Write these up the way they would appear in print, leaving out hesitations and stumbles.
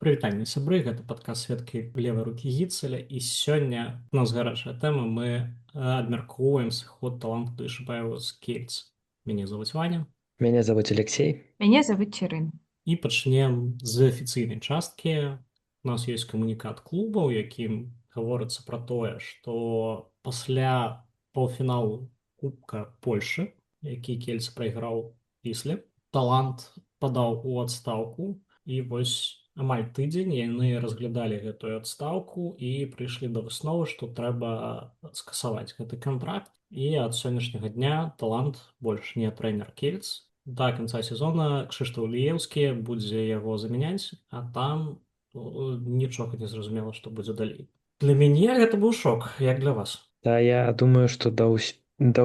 Прывітанне сябры, гэта падкаст сведкі левай рукі гіцеля, і сёння у нас гарачая тэма. Мы абмяркоўваем сыход таланту Ишибаева з Кельц. Мяне зовут Ваня. Меня зовут Алексей. Мяне завуць Чырын. І пачнем з афіцыйнай часткі. У нас ёсць камунікат клуба, у якім гаворыцца пра тое, што пасля паўфіналу Кубка Польшы, які Кельц прайграў Вісле, талант падаў у адстаўку, і вось амаль тыдзень яны разглядалі гэтую адстаўку і прыйшлі да высновы, што трэба скасаваць гэты кантракт. І ад сённяшняга дня талант больш не трэнер Кельц. Да канца сезона Кшыштоф Ліеўскі будзе яго замяняць, а там нічога не зразумела, што будзе далей. Для мяне гэта быў шок, як для вас. Да, я думаю, што да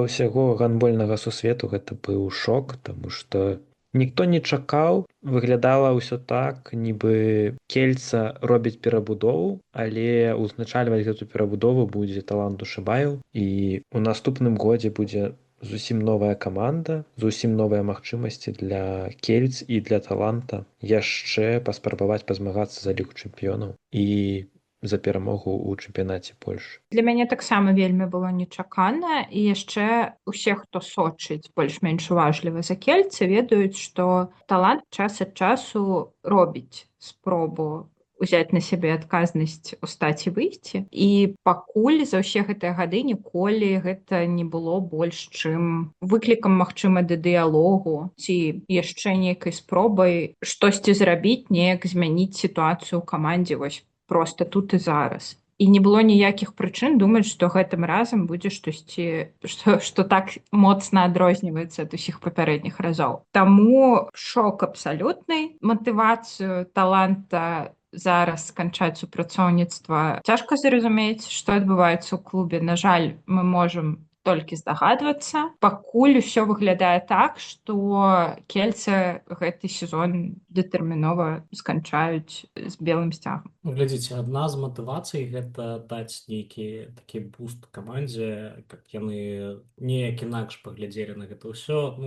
ўсяго гандбольнага сусвету гэта быў шок, таму што ніхто не чакаў, выглядала ўсё так, нібы Кельца робіць перабудову, але ўзначальваць гэту перабудову будзе талант Ишибаев, і ў наступным годзе будзе зусім новая каманда, зусім новыя магчымасці для Кельц і для таланта яшчэ паспрабаваць пазмагацца за лігу чэмпіёнаў і за перамогу ў чэмпіянаце Польшы. Для мяне таксама вельмі было нечакана, і яшчэ усе, хто сочыць больш-менш уважліва за Кельцы, ведаюць, што талант час ад часу робіць спробу узяць на сябе адказнасць устаць і выйсці. І пакуль за ўсе гэтыя гады ніколі гэта не было больш чым выклікам, магчыма, да дыялогу ці яшчэ нейкай спробай штосьці зрабіць, неяк змяніць сітуацыю ў камандзе вось проста тут і зараз. І не было ніякіх прычын думаць, што гэтым разам будзе штосьці, што так моцна адрозніваецца ад усіх папярэдніх разоў. Таму шок абсалютны. Матывацыю таланта зараз сканчаць супрацоўніцтва цяжка зразумець, што адбываецца ў клубе. На жаль, мы можам толькі здагадвацца. Пакуль усё выглядае так, што Кельцы гэты сезон дэтэрмінова сканчаюць з белым сцягам. Глядзіце, адна з матывацый гэта даць нейкі такі буст камандзе, каб яны неяк інакш паглядзелі на гэта ўсё,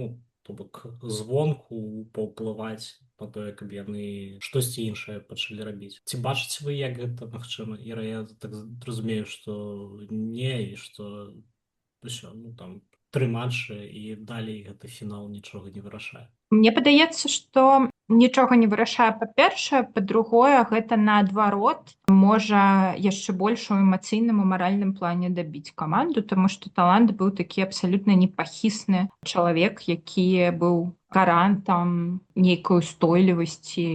то бок звонку паўплываць на тое, каб яны штосьці іншае пачалі рабіць. Ці бачыце вы, як гэта магчыма? Іра, я так разумею, што не, і што ўсё, там 3 матчы і далей гэты фінал нічога не вырашае. Мне падаецца, што нічога не вырашае, па-першае, па-другое, гэта наадварот можа яшчэ больш у эмацыйным і маральным плане дабіць каманду, таму што талант быў такі абсалютна непахісны чалавек, які быў гарантам нейкай устойлівасці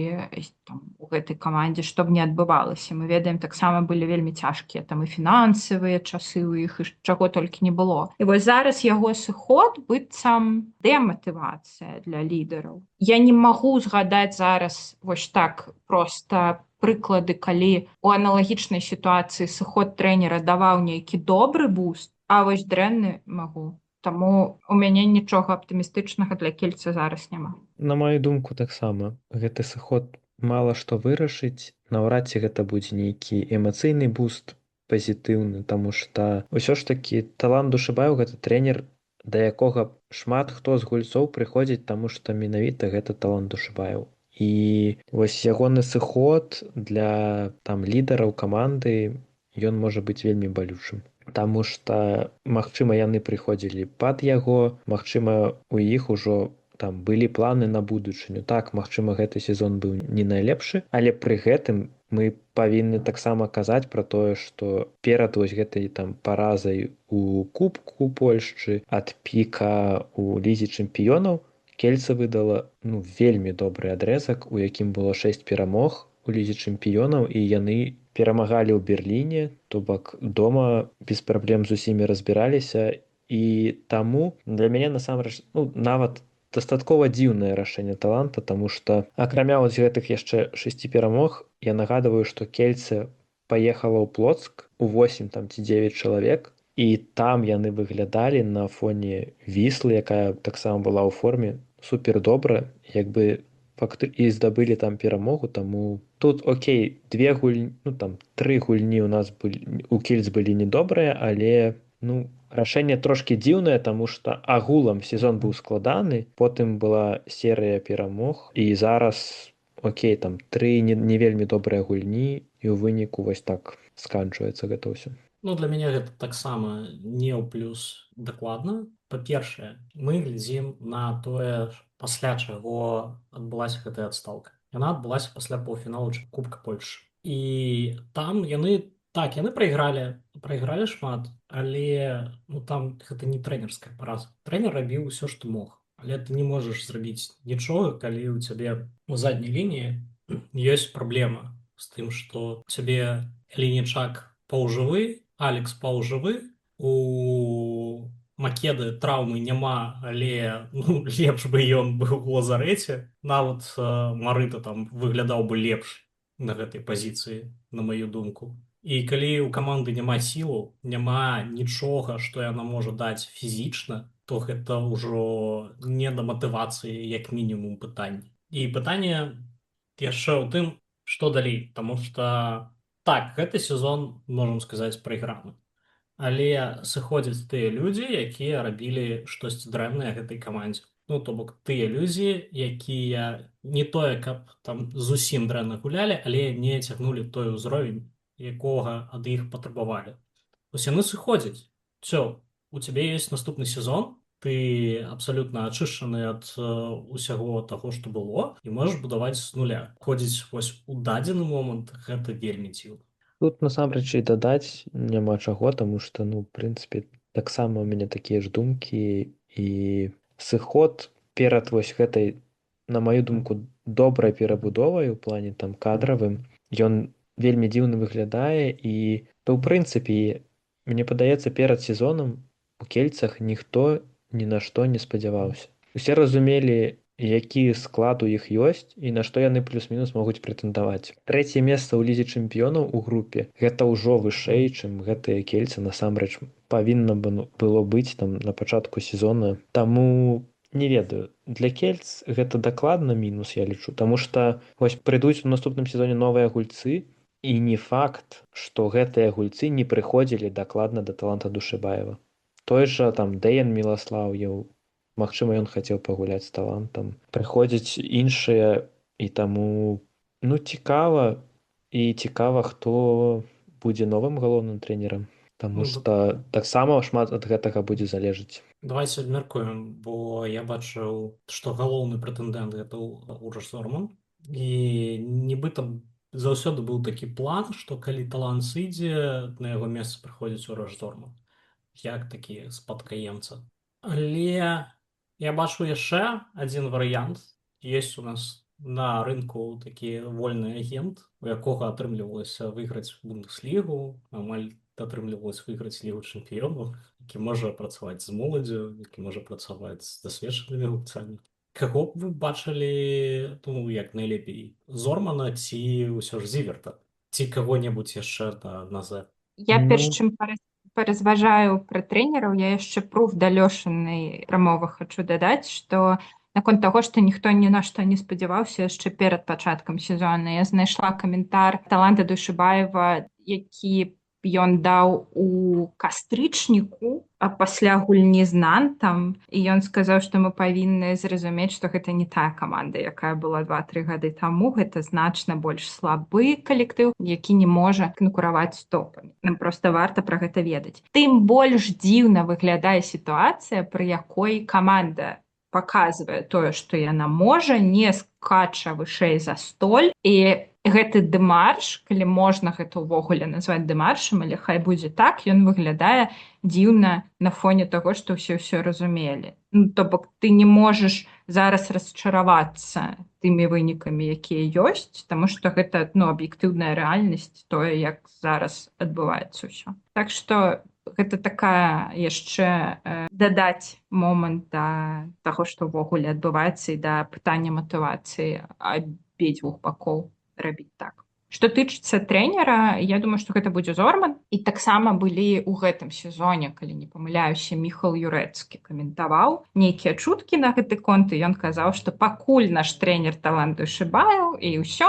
у гэтай камандзе, што б не адбывалася. Мы ведаем, таксама былі вельмі цяжкія там і фінансавыя часы ў іх, і чаго толькі не было. І вось зараз яго сыход быццам дэматывацыя для лідараў. Я не магу згадаць зараз вось так проста прыклады, калі у аналагічнай сітуацыі сыход трэнера даваў нейкі добры буст, а вось дрэнны магу. Таму у мяне нічога аптымістычнага для Кельца зараз няма. На маю думку, таксама гэты сыход мала што вырашыць. Наўрад ці гэта будзе нейкі эмацыйны буст пазітыўны, таму што ўсё ж такі талант Ишибаев гэта трэнер, да якога шмат хто з гульцоў прыходзіць, таму што менавіта гэта талант Ишибаев. І вось ягоны сыход для лідараў каманды, ён можа быць вельмі балючым. Таму што, магчыма, яны прыходзілі пад яго, магчыма, у іх ужо былі планы на будучыню. Так, магчыма, гэты сезон быў не найлепшы, але пры гэтым мы павінны таксама казаць пра тое, што перад вось гэтай паразай у Кубку Польшчы ад піка ў лізе чэмпіёнаў Кельца выдала вельмі добры адрэзак, у якім было 6 перамог у лізе чэмпіёнаў, і яны перамагалі ў Берліне, то бок дома без праблем з усімі разбіраліся. І таму для мяне насамрэч нават дастаткова дзіўнае рашэнне таланта, таму што акрамя вось гэтых яшчэ 6 перамог, я нагадваю, што Кельце паехала ў Плоцк у 8 ці 9 чалавек, і там яны выглядалі на фоне Віслы, якая таксама была ў форме супер добра, і здабылі перамогу. Таму тут окей, 3 гульні у нас у Кельц былі недобрыя, але рашэнне трошкі дзіўнае, таму што агулам сезон быў складаны, потым была серыя перамог, і зараз окей, там 3 не вельмі добрыя гульні і ў выніку вось так сканчваецца гэта ўсё. Ну, для мяне гэта таксама не ў плюс дакладна. Па-першае, мы глядзім на тое, пасля чаго адбылася гэтая адстаўка. Яна адбылася пасля паўфіналу Кубка Польшы. І там яны прайгралі шмат, але ну, там гэта не трэнерская параза. Трэнер рабіў усё, што мог. Але ты не можаш зрабіць нічога, калі ў цябе у задняй лініі ёсць праблема з тым, што цябе Лінічак паўжывы, Алекс паўжывы, у Македы траўмы няма, але ну, лепш бы ён быў у лазарэце. Нават Марыта там выглядаў бы лепш на гэтай пазіцыі, на маю думку. І калі ў каманды няма сілу, няма нічога, што яна можа даць фізічна, то гэта ўжо не да матывацыі, як мінімум пытанне. І пытанне яшчэ ў тым, што далей, таму што так, гэты сезон, можам сказаць, прайграны. Але сыходзяць тыя людзі, якія рабілі штосьці дрэннае гэтай камандзе. Ну, то бок тыя людзі, якія не тое, каб там зусім дрэнна гулялі, але не цягнулі той узровень, якога ад іх патрабавалі. Вось яны сыходзяць. Всё, у цябе ёсць наступны сезон, ты абсалютна ачышчаны ад усяго таго, што было, і можаш будаваць з нуля. Ходзіць вось у дадзены момант, гэта вельмі дзіўна. Тут насамрэч і дадаць няма чаго, таму што ну, в прынцыпе, таксама ў мяне такія ж думкі і сыход перад вось гэтай, на маю думку, добрай перабудовай у плане там кадравым, ён вельмі дзіўна выглядае і то ў прынцыпе, мне падаецца, перад сезонам у кельцах ніхто ні на што не спадзяваўся. Усе разумелі, які склад у іх ёсць і на што яны плюс-мінус могуць прэтэндаваць. Трэцяе месца ў лізе чэмпіёнаў у групе гэта ўжо вышэй, чым гэтыя кельцы насамрэч павінна было быць там на пачатку сезона. Таму не ведаю, для кельц гэта дакладна мінус, я лічу, таму што вось прыйдуць у наступным сезоне новыя гульцы і не факт, што гэтыя гульцы не прыходзілі дакладна да таланта Душэбаева. Той жа там Дэян Міласлаўеў, магчыма, ён хацеў пагуляць з талантам. Прыходзяць іншыя, і таму ну цікава, і цікава, хто будзе новым галоўным трэнерам. Таму што таксама шмат ад гэтага будзе залежыць. Давайте абмяркуем, бо я бачыў, што галоўны прэтэндэнт гэта Ураж Зорман. І нібыта заўсёды быў такі план, што калі талант сыдзе, на яго месца прыходзіць Ураж Зорман. Як такі спадкаемца. Але я бачу яшчэ адзін варыянт. Ёсць у нас на рынку такі вольны агент, у якога атрымлівалася выйграць Бундеслігу, амаль атрымлівалася выйграць Лігу чэмпіёнаў, які можа працаваць з моладдзю, які можа працаваць з дасведчанымі гульцамі. Каго б вы бачылі, ну, як найлепей, Зормана ці ўсё ж Зіверта? Ці каго-небудзь яшчэ на З? Я перш чым паразважаю пра трэнераў, я яшчэ пруф далёшанай прамовы хачу дадаць, што наконт таго, што ніхто ні на што не спадзяваўся яшчэ перад пачаткам сезона. Я знайшла каментар таланта Душэбаева, які ён даў у кастрычніку, а пасля гульні з Нантам, і ён сказаў, што мы павінны зразумець, што гэта не тая каманда, якая была 2-3 гады таму. Гэта значна больш слабы калектыў, які не можа канкураваць з топамі. Нам проста варта пра гэта ведаць. Тым больш дзіўна выглядае сітуацыя, пры якой каманда паказвае тое, што яна можа, не скача вышэй за столь, і гэты дэмарш, калі можна гэта ўвогуле назваць дэмаршам, але хай будзе так, ён выглядае дзіўна на фоне таго, што ўсе разумелі. Ну, то бок ты не можаш зараз расчаравацца тымі вынікамі, якія ёсць, таму што гэта аб'ектыўная рэальнасць, тое, як зараз адбываецца ўсё. Так што гэта такая яшчэ дадаць момант да таго, што ўвогуле адбываецца, і да пытання матывацыі абедзвюх бакоў рабіць так. Што тычыцца трэнера, я думаю, што гэта будзе Зорман. І таксама былі ў гэтым сезоне, калі не памыляюся, Міхал Юрэцкі каментаваў нейкія чуткі на гэты конт, і ён казаў, што пакуль наш трэнер талант Душэбаеў, і ўсё,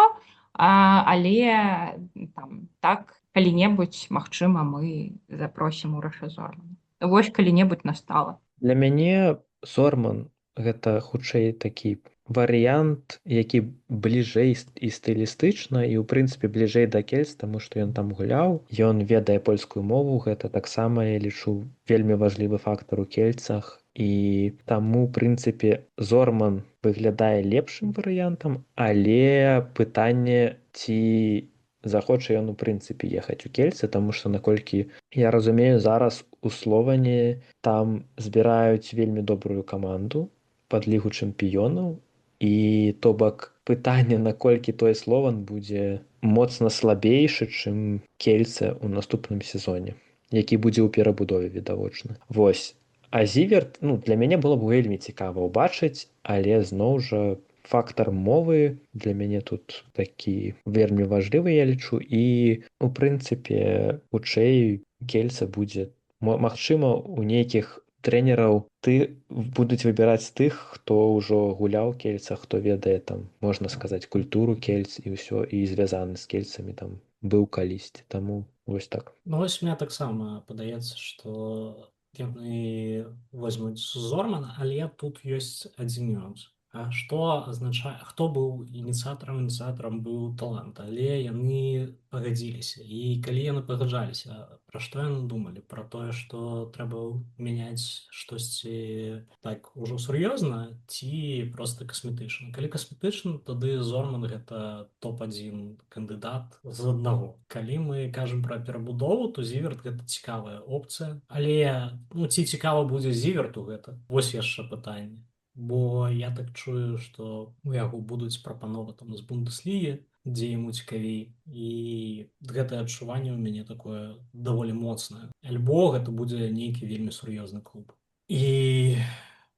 але там так калі-небудзь, магчыма, мы запросім Ураша Зормана. Вось калі-небудзь настала. Для мяне Зорман гэта хутчэй такі варыянт, які бліжэй і стылістычна і ў прынцыпе бліжэй да Кельц, таму што ён там гуляў. Ён ведае польскую мову, гэта таксама я лічу вельмі важлівы фактар у Кельцах. І таму прынцыпе Зорман выглядае лепшым варыянтам, але пытанне, ці захоча ён у прынцыпе ехаць у Кельцы, таму што наколькі я разумею, зараз у Словані там збіраюць вельмі добрую каманду пад лігу чэмпіёнаў, і то бок пытанне, наколькі той Слован будзе моцна слабейшы, чым Кельце ў наступным сезоне, які будзе ў перабудове відавочна. Вось. А Зіверт, для мяне было б вельмі цікава ўбачыць, але зноў жа фактар мовы для мяне тут такі вельмі важлівы, я лічу, і у прынцыпе хутчэй Кельца будзе, магчыма, у нейкіх трэнераў будуць выбіраць тых, хто ўжо гуляў Кельцах, хто ведае там, можна сказаць, культуру Кельц і ўсё, і звязаны з Кельцамі там быў калісьці, таму вось так. Вось мне таксама падаецца, што яны возьмуць Зормана, але тут ёсць адзін нюанс. Што азначае, хто быў ініцыятарам быў Талант, але яны пагадзіліся. І калі яны пагаджаліся, пра што яны думалі? Пра тое, што трэба мяняць штосьці так ужо сур'ёзна ці проста касметычна. Калі касметычна, тады Зорман гэта топ-1 кандыдат з аднаго. Калі мы кажам пра перабудову, то Зіверт гэта цікавая опцыя. Але ці цікава будзе Зіверту гэта? Вось яшчэ пытанне. Бо я так чую, што у яго будуць прапановы там з Бундеслігі, дзе яму цікавей. І гэтае адчуванне ў мяне такое даволі моцнае. Альбо гэта будзе нейкі вельмі сур'ёзны клуб. І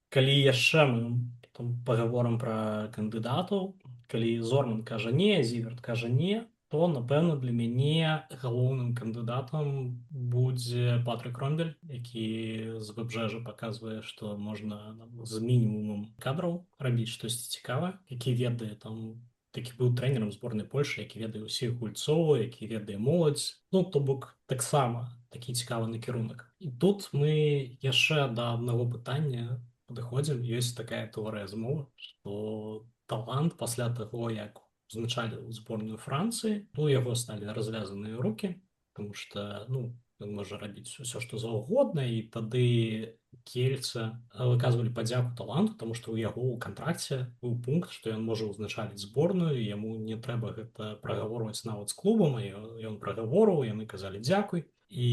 калі яшчэ мы там пагаворым пра кандыдатаў, калі Зорман кажа не, Зіверт кажа не, то, напэўна, для мяне галоўным кандыдатам будзе Патрык Ромбель, які з вэб-жэжа паказвае, што можна з мінімумам кадраў рабіць штосьці цікавае, які ведае там, такі быў трэнерам зборнай Польшы, які ведае ўсіх гульцоў, які ведае моладзь. То бок таксама такі цікавы накірунак. І тут мы яшчэ да аднаго пытання падыходзім. Ёсць такая тэорыя змовы, што Талант пасля таго, як узначалі ў зборную Францыі, у яго сталі развязаныя рукі, тому што ён можа рабіць усё, што заўгодна, і тады Кельцы выказвалі падзяку Таланту, таму што ў яго ў кантракце быў пункт, што ён можа ўзначаліць зборную, яму не трэба гэта прагаворваць нават з клубам, а ён прагаворваў, яны казалі дзякуй. І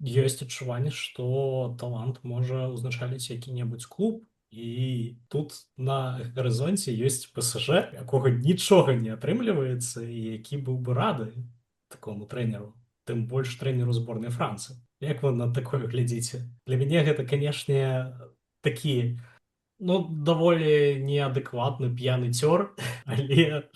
ёсць адчуванне, што Талант можа ўзначаліць які-небудзь клуб. І тут на гарызонце ёсць ПСЖ, якога нічога не атрымліваецца, і які быў бы рады такому трэнеру, тым больш трэнеру зборнай Францыі. Як вы на такое глядзіце? Для мяне гэта, канешне, такі даволі неадэкватны п'яны цёр, але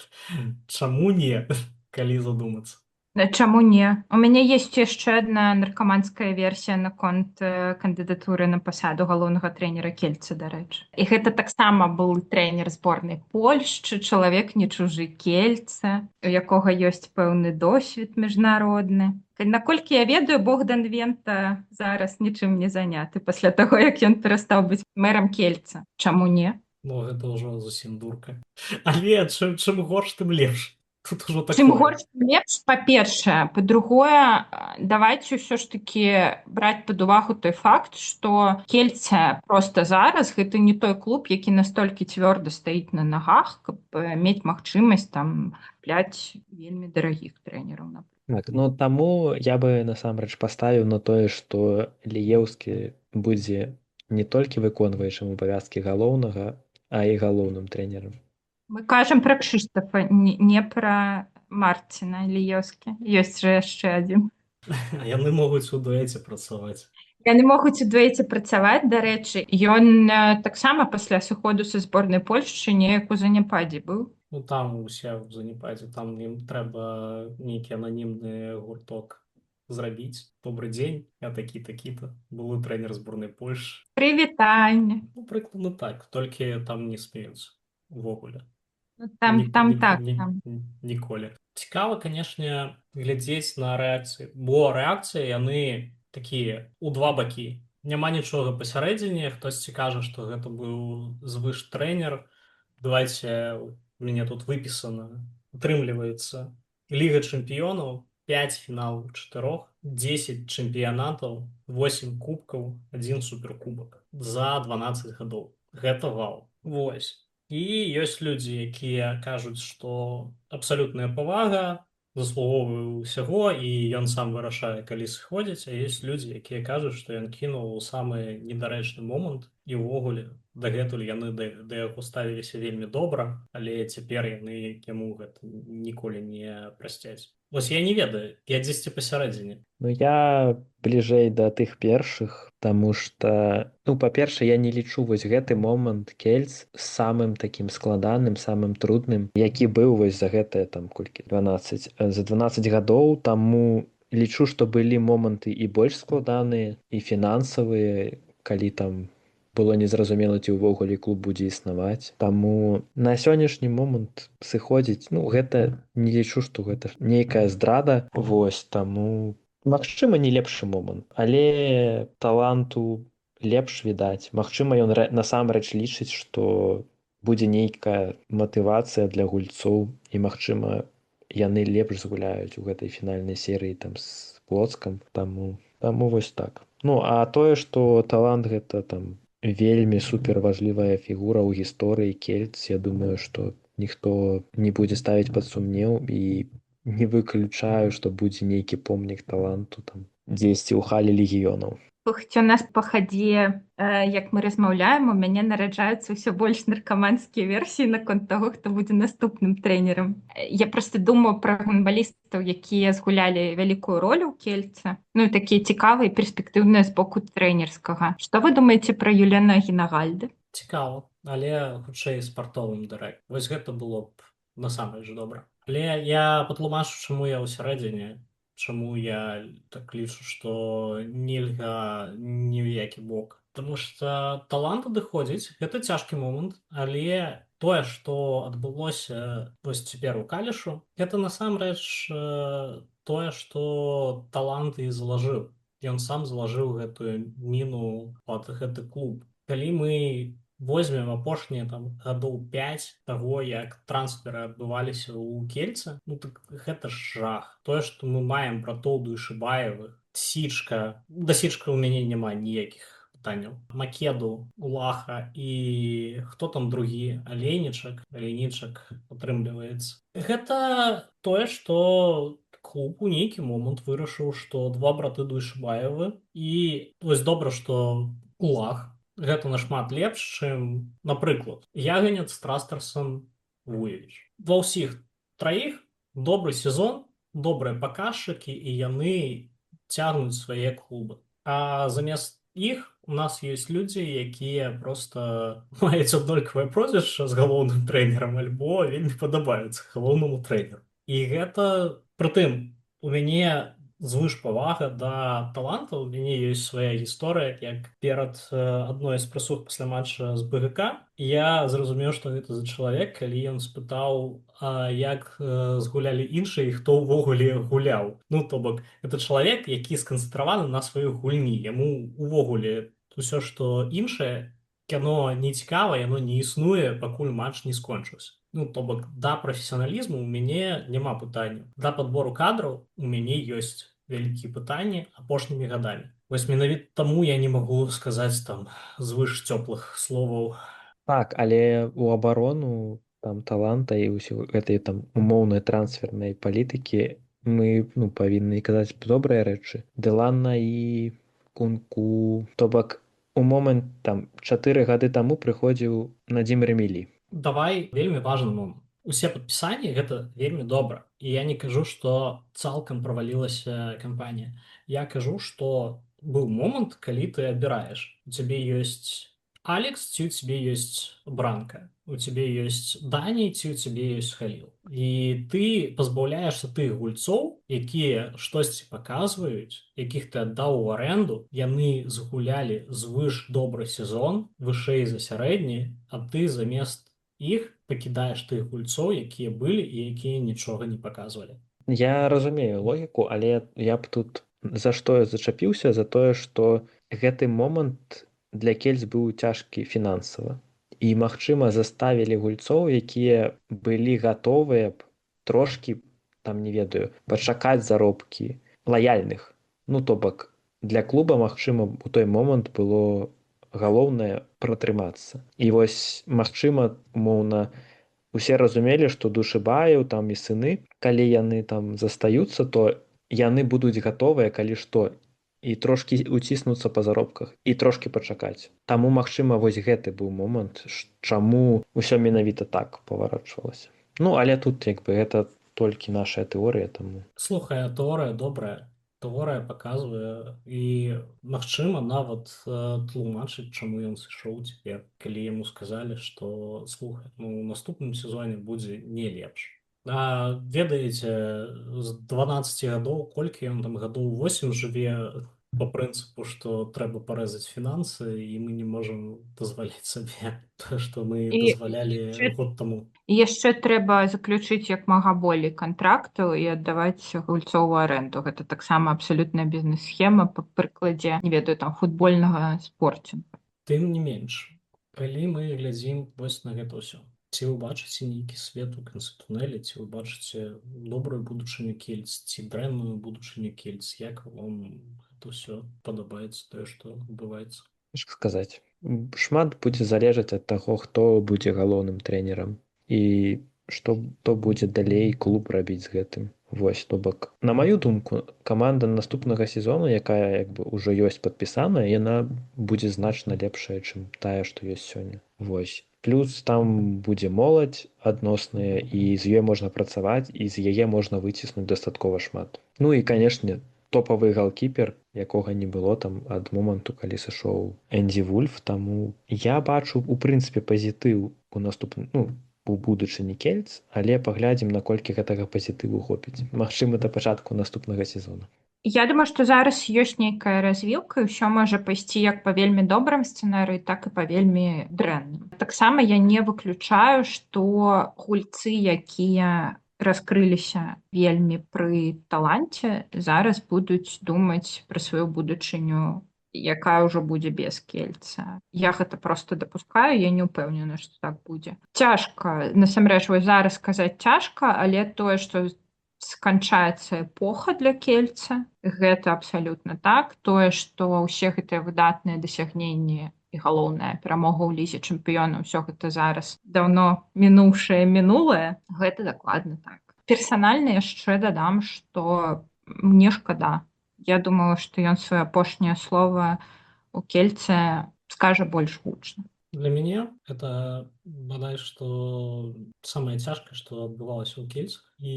чаму не, калі задумацца? Чаму не? У мяне ёсць яшчэ адна наркаманская версія наконт кандыдатуры на пасаду галоўнага трэнера Кельца, дарэчы. І гэта таксама быў трэнер зборнай Польшчы, чалавек не чужы Кельца, у якога ёсць пэўны досвед міжнародны. Наколькі я ведаю, Богдан Вента зараз нічым не заняты пасля таго, як ён перастаў быць мэрам Кельца. Чаму не? Гэта ўжо зусім дурка. Але чым горш, тым лепш. Чым горш, тым лепш, па-першае. Па-другое, давайце ўсё ж такі браць пад увагу той факт, што Кельце проста зараз гэта не той клуб, які настолькі цвёрда стаіць на нагах, каб мець магчымасць там купляць вельмі дарагіх трэнераў. Так, таму я бы насамрэч паставіў на тое, што Ліеўскі будзе не толькі выконваючым абавязкі галоўнага, а і галоўным трэнерам. Мы кажам пра Кшыштафа, не пра Марціна Ліеўскі. Ёсць жа яшчэ адзін. Яны могуць у дуэце працаваць. Яны могуць у дуэце працаваць, дарэчы. Ён таксама пасля сыходу са зборнай Польшчы неяк у заняпадзе быў. Там усе ў заняпадзе, там ім трэба нейкі ананімны гурток зрабіць. Добры дзень, я такі-такі-то, былы трэнер зборнай Польшы. Прывітанне. Прыкладна так, толькі там не смеюцца увогуле. Там. Ніколі. Цікава, канешне, глядзець на рэакцыі, бо рэакцыі яны такія у два бакі. Няма нічога пасярэдзіне, хтосьці кажа, што гэта быў звыш трэнер, Давайте, у меня тут выписано, атрымліваецца Ліга чэмпіёнаў, 5 фіналаў 4, 10 чэмпіянатаў, 8 кубкаў, 1 суперкубак за 12 гадоў. Гэта вау. Вось. І ёсць людзі, якія кажуць, што абсалютная павага, заслугоўвае ўсяго, і ён сам вырашае, калі сыходзіць, а ёсць людзі, якія кажуць, што ён кінуў самы недарэчны момант, і ўвогуле дагэтуль яны да яго ставіліся вельмі добра, але цяпер яны яму гэта ніколі не прасцяць. Вось я не ведаю, я дзесьці пасярэдзіне. Ну, я бліжэй да тых першых, таму што, ну, па-першае, я не лічу вось гэты момант Кельц самым такім складаным, самым трудным, які быў вось за гэтыя там колькі 12 за 12 гадоў, таму лічу, што былі моманты і больш складаныя, і фінансавыя, калі там было незразумела, ці ўвогуле клуб будзе існаваць. Таму на сённяшні момант сыходзіць, ну, гэта не лічу, што гэта нейкая здрада. Вось, таму магчыма, не лепшы момант, але таланту лепш відаць. Магчыма, ён насамрэч лічыць, што будзе нейкая матывацыя для гульцоў, і магчыма, яны лепш згуляюць у гэтай фінальнай серыі там з Плоцкам. Таму вось так. Ну, а тое, што талант гэта там вельмі суперважлівая фігура ў гісторыі Кельц, я думаю, што ніхто не будзе ставіць пад сумнеў, і не выключаю, што будзе нейкі помнік таланту там дзесьці ў халі легіёнаў. Слухайте, у нас па хадзе, як мы размаўляем, у мяне нараджаюцца ўсё больш наркаманскія версіі наконт таго, хто будзе наступным трэнерам. Я проста думаю пра гандбалістаў, якія згулялі вялікую ролю ў Кельце, ну і такія цікавыя і перспектыўныя з боку трэнерскага. Што вы думаеце пра Юліана Гінагальды? Цікава, але хутчэй спартовым дырэкт. Вось гэта было б насамрэч добра. Але я патлумачу, чаму я ўсярэдзіне, чаму я так лічу, што нельга ні ў які бок. Таму што талант адыходзіць, гэта цяжкі момант, але тое, што адбылося вось цяпер у Калішу, гэта насамрэч тое, што талант і залажыў. Ён сам залажыў гэтую міну пад гэты клуб. Калі мы возьмем апошнія там гадоў 5 таго, як трансферы адбываліся ў Кельце, ну так гэта ж жах. Тое, што мы маем пра Тоўду і Шыбаевых, Січка, да Січка ў мяне няма ніякіх пытанняў. Македу, Улаха і хто там другі, Алейнічак атрымліваецца. Гэта тое, што клуб у нейкі момант вырашыў, што два браты Дуйшыбаевы, і вось добра, што Улах гэта нашмат лепш, чым, напрыклад, Яганец, Страстарсон, Вуевіч. Ва ўсіх траіх добры сезон, добрыя паказчыкі, і яны цягнуць свае клубы. А замест іх у нас ёсць людзі, якія проста маюць аднолькавае прозвішча з галоўным трэнерам альбо вельмі падабаюцца галоўнаму трэнеру. І гэта, прытым, у мяне звышпавага да талантаў, у мяне ёсць свая гісторыя, як перад адной з прысуг пасля матча з БГК я зразумеў, што гэта за чалавек, калі ён спытаў, як згулялі іншыя і хто ўвогуле гуляў. Ну, то бок, гэта чалавек, які сканцэнтраваны на сваёй гульні. Яму ўвогуле ўсё, што іншае, яно не цікава, яно не існуе, пакуль матч не скончыўся. Ну, то бок, да прафесіяналізму ў мяне няма пытанняў. Да падбору кадраў у мяне ёсць вялікія пытанні апошнімі гадамі. Вось менавіта таму я не магу сказаць там звыш цёплых словаў. Так, але ў абарону там таланта і ўсё гэтай там умоўнай трансфернай палітыкі мы павінны казаць добрыя рэчы. Дэланна і Кунку, то бок у момант там 4 гады таму прыходзіў Надзім Рэмілі. Давай вельмі важны момант. Усе падпісанні гэта вельмі добра. І я не кажу, што цалкам правалілася кампанія. Я кажу, што быў момант, калі ты абіраеш. У цябе ёсць Алекс, ці у цябе ёсць Бранка. У цябе ёсць Дані, ці у цябе ёсць Халіл. І ты пазбаўляешся тых гульцоў, якія штосьці паказваюць, якіх ты аддаў у арэнду, яны згулялі звыш добры сезон, вышэй за сярэдні, а ты замест іх пакідаеш тых гульцоў, якія былі і якія нічога не паказвалі. Я разумею логіку, але я б тут за што я зачапіўся, за тое, што гэты момант для Кельц быў цяжкі фінансава. і магчыма заставілі гульцоў, якія былі гатовыя б трошкі там не ведаю пачакаць заробкі лаяльных. Ну то бок для клуба магчыма у той момант было галоўнае пратрымацца. І вось магчыма умоўна усе разумелі, што Душыбаеў там і сыны, калі яны там застаюцца, то яны будуць гатовыя, калі што, і трошкі уціснуцца па заробках і трошкі пачакаць. Таму магчыма вось гэты быў момант, чаму ўсё менавіта так паварочвалася. Ну але тут як бы гэта толькі нашая тэорыя, таму Слухай, а тэорыя добрая. Тэорыя паказвае і, магчыма, нават тлумачыць, чаму ён сышоў цяпер, калі яму сказалі, што слухай, ну ў наступным сезоне будзе не лепш. А ведаеце, з 12 гадоў, колькі ён там гадоў 8 жыве по прынцыпу, што трэба парэзаць фінансы, і мы не можам дазваляць сабе тое, што мы І дазвалялі год таму. яшчэ трэба заключыць як мага болей кантрактаў і аддаваць гульцоў у арэнду. Гэта таксама абсалютная бізнес-схема па прыкладзе, не ведаю, там футбольнага спорцінгу. Тым не менш, калі мы глядзім вось на гэта ўсё, ці вы бачыце нейкі свет у канцы тунэля, ці вы бачыце добрую будучыню Кельц, ці дрэнную будучыню Кельц, як вам гэта ўсё падабаецца, тое, што адбываецца? цяжка сказаць. Шмат будзе залежаць ад таго, хто будзе галоўным трэнерам і што будзе далей клуб рабіць з гэтым. Вось то бок. На маю думку, каманда наступнага сезону, якая як бы ўжо ёсць падпісаная, яна будзе значна лепшая, чым тая, што ёсць сёння. Вось. Плюс там будзе моладзь адносная, і з ёй можна працаваць, і з яе можна выціснуць дастаткова шмат. Ну і канешне, топавы галкіпер, якога не было там ад моманту, калі сышоў Эндзі Вульф, таму я бачу у прынцыпе пазітыў у наступным, ну, у будучыні Кельц, але паглядзім, наколькі гэтага пазітыву хопіць. Магчыма, да пачатку наступнага сезона. Я думаю, што зараз ёсць нейкая развілка, і ўсё можа пайсці як па вельмі добрым сцэнарыі, так і па вельмі дрэнным. Таксама я не выключаю, што гульцы, якія раскрыліся вельмі пры таланце, зараз будуць думаць пра сваю будучыню, якая ўжо будзе без Кельца. Я гэта проста дапускаю, я не ўпэўнена, што так будзе. Цяжка, насамрэч, вось зараз сказаць цяжка, але тое, што сканчаецца эпоха для Кельца, гэта абсалютна так. Тое, што ўсе гэтыя выдатныя дасягненні і галоўная перамога ў лізе чэмпіёнаў, усё гэта зараз даўно мінуўшае мінулае, гэта дакладна так. Персанальна яшчэ дадам, што мне шкада. Я думаю, што ён сваё апошняе слова у Кельце скажа больш гучна. Для мяне это бадай што самае цяжкае, што адбывалася ў Кельцах, і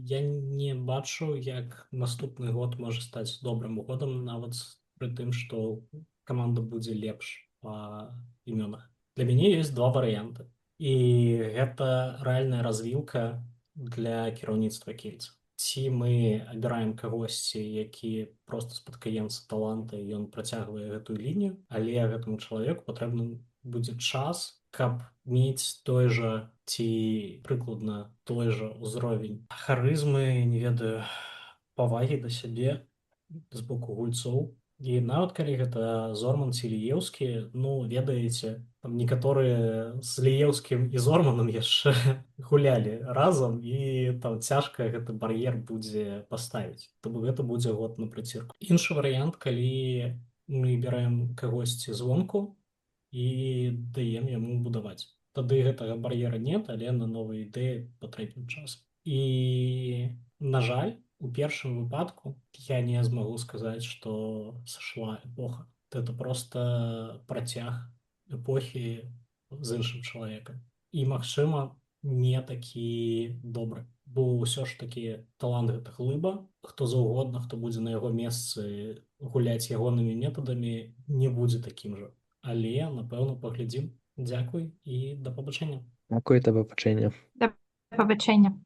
я не бачу, як наступны год можа стаць добрым годам, нават пры тым, што каманда будзе лепш па імёнах. Для мяне ёсць два варыянты, і гэта рэальная развілка для кіраўніцтва Кельца. Ці мы абіраем кагосьці, які проста спадкаемца таланта, і ён працягвае гэтую лінію, але гэтаму чалавеку патрэбны будзе час, каб мець той жа ці прыкладна той жа ўзровень харызмы, не ведаю, павагі да сябе з боку гульцоў. І нават калі гэта Зорман ці Ліеўскі, ну, ведаеце, там некаторыя з Ліеўскім і Зорманам яшчэ гулялі разам, і там цяжка гэты бар'ер будзе паставіць. Таму гэта будзе год на прыцірку. Іншы варыянт, калі мы берем кагосьці звонку і даем яму будаваць. Тады гэтага бар'ера нет, але на новыя ідэі патрэбен час. І, на жаль, у першым выпадку я не змагу сказаць, што сышла эпоха. Это проста працяг эпохі з іншым чалавекам. І, магчыма, не такі добры. Бо ўсё ж такі талант гэта глыба. Хто заўгодна, хто будзе на яго месцы гуляць ягонымі метадамі, не будзе такім жа. Але, напэўна, паглядзім. Дзякуй і да пабачэння. Дзякуй, да пабачэння. Да пабачэння.